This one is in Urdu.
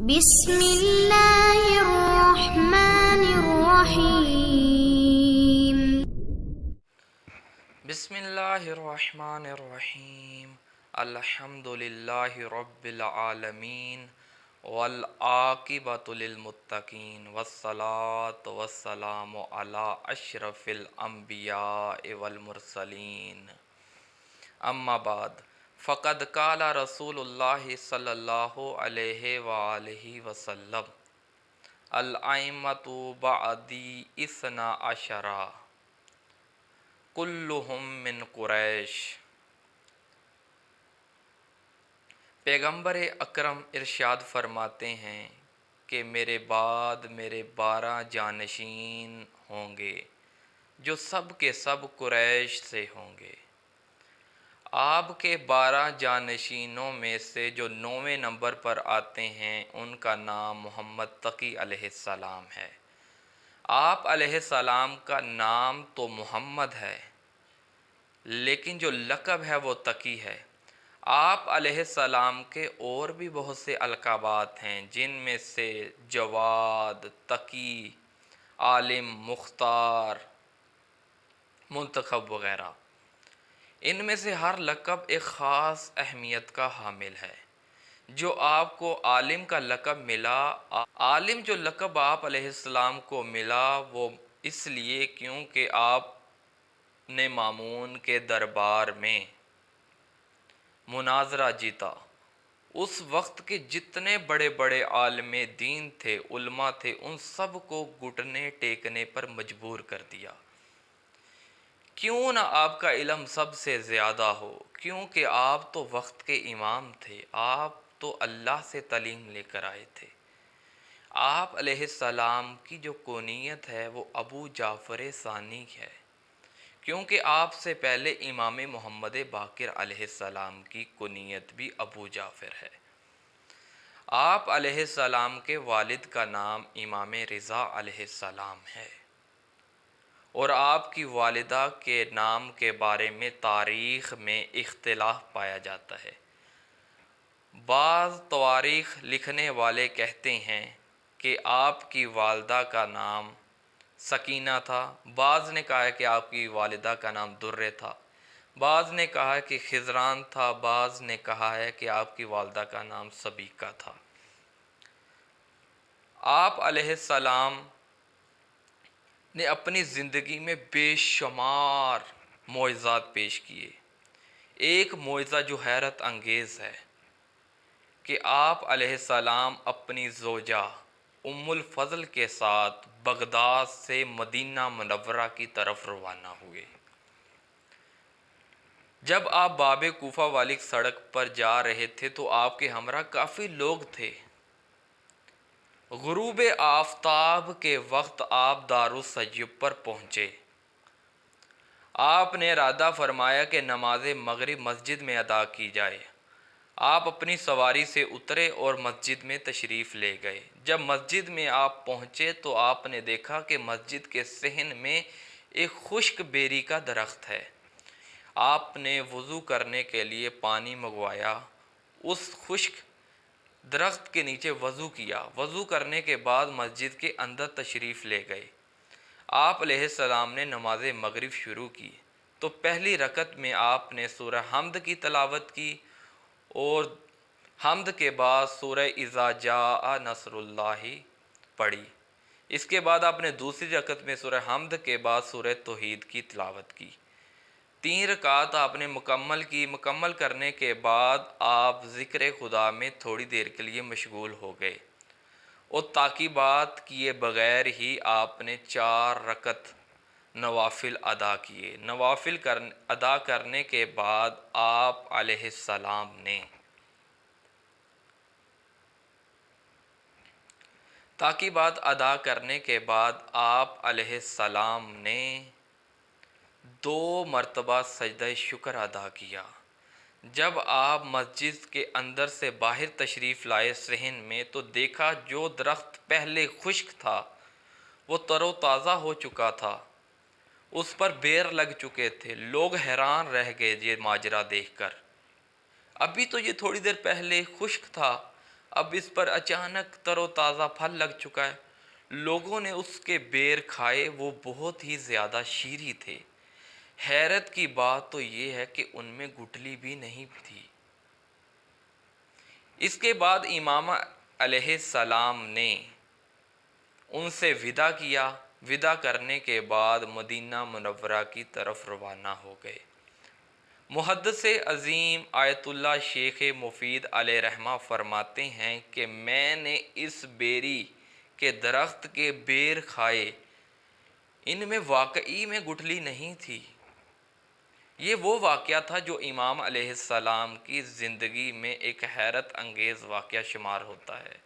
بسم اللہ الرحمن الرحیم۔ بسم اللہ الرحمن الرحیم۔ الحمد للہ رب العالمین والعاقبۃ للمتقین والصلاۃ والسلام علی اشرف الانبیاء والمرسلین، اما بعد فقد قال رسول اللہ صلی اللہ علیہ وآلہ وسلم الائمۃ بعدی اثنا عشرہ کلہم من قریش۔ پیغمبر اکرم ارشاد فرماتے ہیں کہ میرے بعد میرے 12 جانشین ہوں گے جو سب کے سب قریش سے ہوں گے۔ آپ کے 12 جانشینوں میں سے جو 9ویں نمبر پر آتے ہیں ان کا نام محمد تقی علیہ السلام ہے۔ آپ علیہ السلام کا نام تو محمد ہے لیکن جو لقب ہے وہ تقی ہے۔ آپ علیہ السلام کے اور بھی بہت سے القابات ہیں جن میں سے جواد، تقی، عالم، مختار، منتخب وغیرہ۔ ان میں سے ہر لقب ایک خاص اہمیت کا حامل ہے۔ جو آپ کو عالم کا لقب ملا، عالم جو لقب آپ علیہ السلام کو ملا وہ اس لیے کیونکہ آپ نے مامون کے دربار میں مناظرہ جیتا۔ اس وقت کے جتنے بڑے بڑے عالم دین تھے، علماء تھے، ان سب کو گھٹنے ٹیکنے پر مجبور کر دیا۔ کیوں نہ آپ کا علم سب سے زیادہ ہو، کیونکہ آپ تو وقت کے امام تھے، آپ تو اللہ سے تعلیم لے کر آئے تھے۔ آپ علیہ السلام کی جو کنیت ہے وہ ابو جعفر ثانی ہے، کیونکہ آپ سے پہلے امام محمد باقر علیہ السلام کی کنیت بھی ابو جعفر ہے۔ آپ علیہ السلام کے والد کا نام امام رضا علیہ السلام ہے، اور آپ کی والدہ کے نام کے بارے میں تاریخ میں اختلاف پایا جاتا ہے۔ بعض تواریخ لکھنے والے کہتے ہیں کہ آپ کی والدہ کا نام سکینہ تھا، بعض نے کہا ہے کہ آپ کی والدہ کا نام درے تھا، بعض نے کہا ہے کہ خضران تھا، بعض نے کہا ہے کہ آپ کی والدہ کا نام سبیکہ تھا۔ آپ علیہ السلام نے اپنی زندگی میں بے شمار معجزات پیش کیے۔ ایک معجزہ جو حیرت انگیز ہے کہ آپ علیہ السلام اپنی زوجہ ام الفضل کے ساتھ بغداد سے مدینہ منورہ کی طرف روانہ ہوئے۔ جب آپ باب کوفہ والی سڑک پر جا رہے تھے تو آپ کے ہمراہ کافی لوگ تھے۔ غروب آفتاب کے وقت آپ دارالسجب پر پہنچے۔ آپ نے ارادہ فرمایا کہ نماز مغرب مسجد میں ادا کی جائے۔ آپ اپنی سواری سے اترے اور مسجد میں تشریف لے گئے۔ جب مسجد میں آپ پہنچے تو آپ نے دیکھا کہ مسجد کے صحن میں ایک خشک بیری کا درخت ہے۔ آپ نے وضو کرنے کے لیے پانی منگوایا، اس خشک درخت کے نیچے وضو کیا۔ وضو کرنے کے بعد مسجد کے اندر تشریف لے گئے۔ آپ علیہ السلام نے نماز مغرب شروع کی تو پہلی رکعت میں آپ نے سورہ حمد کی تلاوت کی اور حمد کے بعد سورہ اذا جاء نصر اللہ پڑھی۔ اس کے بعد آپ نے دوسری رکعت میں سورہ حمد کے بعد سورہ توحید کی تلاوت کی۔ 3 رکعت آپ نے مکمل کی۔ مکمل کرنے کے بعد آپ ذکر خدا میں تھوڑی دیر کے لیے مشغول ہو گئے اور تعقیبات کیے بغیر ہی آپ نے 4 رکعت نوافل ادا کیے۔ نوافل ادا کرنے کے بعد آپ علیہ السلام نے تعقیبات ادا کرنے کے بعد آپ علیہ السلام نے 2 مرتبہ سجدہ شکر ادا کیا۔ جب آپ مسجد کے اندر سے باہر تشریف لائے صحن میں تو دیکھا جو درخت پہلے خشک تھا وہ تر و تازہ ہو چکا تھا، اس پر بیر لگ چکے تھے۔ لوگ حیران رہ گئے یہ ماجرا دیکھ کر۔ ابھی تو یہ تھوڑی دیر پہلے خشک تھا، اب اس پر اچانک تر و تازہ پھل لگ چکا ہے۔ لوگوں نے اس کے بیر کھائے، وہ بہت ہی زیادہ شیریں تھے۔ حیرت کی بات تو یہ ہے کہ ان میں گٹلی بھی نہیں تھی۔ اس کے بعد امام علیہ السلام نے ان سے وداع کیا۔ وداع کرنے کے بعد مدینہ منورہ کی طرف روانہ ہو گئے۔ محدث عظیم آیت اللہ شیخ مفید علیہ رحمہ فرماتے ہیں کہ میں نے اس بیری کے درخت کے بیر کھائے، ان میں واقعی میں گٹلی نہیں تھی۔ یہ وہ واقعہ تھا جو امام علیہ السلام کی زندگی میں ایک حیرت انگیز واقعہ شمار ہوتا ہے۔